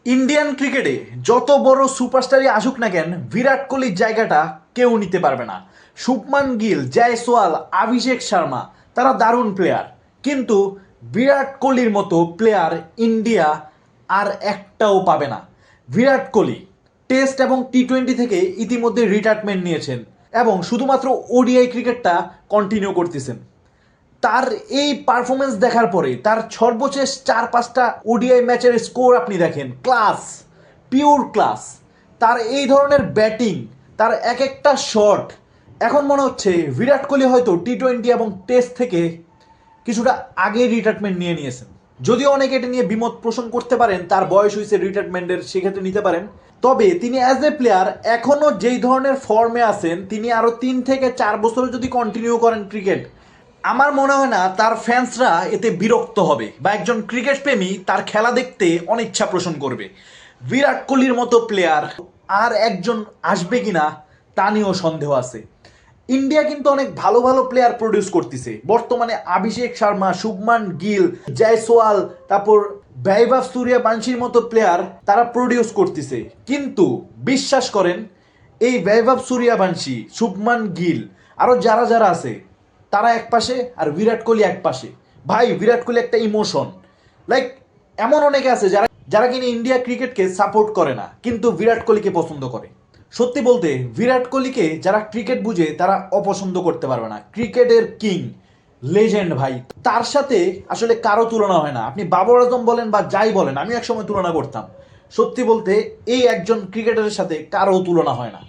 Indian ক্রিকেটে যত বড় সুপারস্টারই আসুক না কেন বিরাট কোহলির জায়গাটা কেউ নিতে পারবে না। শুভমান গিল, জয়সওয়াল, অভিষেক শর্মা তারা দারুণ প্লেয়ার, কিন্তু বিরাট কোহলির মতো প্লেয়ার ইন্ডিয়া আর একটাও পাবে না। বিরাট কোহলি টেস্ট এবং টি-20 থেকে ইতিমধ্যে রিটায়ারমেন্ট নিয়েছেন এবং শুধুমাত্র ওডিআই ক্রিকেটটা কন্টিনিউ করতেছেন। তার এই পারফরমেন্স দেখার পরে তার সর্বশেষ 4-5টা ওডিআই ম্যাচের স্কোর আপনি দেখেন, ক্লাস, পিওর ক্লাস। তার এই ধরনের ব্যাটিং, তার এক একটা শট, এখন মনে হচ্ছে বিরাট কোহলি হয়তো টি-20 এবং টেস্ট থেকে কিছুটা আগে রিটায়ারমেন্ট নিয়ে নিয়েছেন। যদিও অনেকে এটা নিয়ে বিমত পোষণ করতে পারেন, তার বয়স হয়েছে রিটায়ারমেন্টের, সেক্ষেত্রে নিতে পারেন। তবে তিনি অ্যাজ এ প্লেয়ার এখনও যেই ধরনের ফর্মে আছেন, তিনি আরও 3 থেকে 4 বছর যদি কন্টিনিউ করেন ক্রিকেট, আমার মনে হয় না তার ফ্যান্সরা এতে বিরক্ত হবে বা একজন ক্রিকেট প্রেমী তার খেলা দেখতে অনিচ্ছা পোষণ করবে। বিরাট কোহলির মতো প্লেয়ার আর একজন আসবে কিনা তা নিয়েও সন্দেহ আছে। ইন্ডিয়া কিন্তু অনেক ভালো ভালো প্লেয়ার প্রডিউস করতেছে বর্তমানে। অভিষেক শর্মা, শুভমান গিল, জয়সওয়াল, তারপর বৈভব সূর্যবংশীর মতো প্লেয়ার তারা প্রডিউস করতেছে, কিন্তু বিশ্বাস করেন এই বৈভব সূর্যবংশী, শুভমান গিল, আরো যারা যারা আছে তারা এক পাশে আর বিরাট কোহলি এক পাশে। ভাই, বিরাট কোহলি একটা ইমোশন। লাইক, এমন অনেকে আছে যারা যারা কিনা ইন্ডিয়া ক্রিকেটকে সাপোর্ট করে না, কিন্তু বিরাট কোহলিকে পছন্দ করে। সত্যি বলতে বিরাট কোহলিকে যারা ক্রিকেট বুঝে তারা অপছন্দ করতে পারবে না। ক্রিকেটের কিং, লেজেন্ড ভাই, তার সাথে আসলে কারো তুলনা হয় না। আপনি বাবর আজম বলেন বা যাই বলেন, আমি একসময় তুলনা করতাম। সত্যি বলতে এই একজন ক্রিকেটারের সাথে কারো তুলনা হয় না।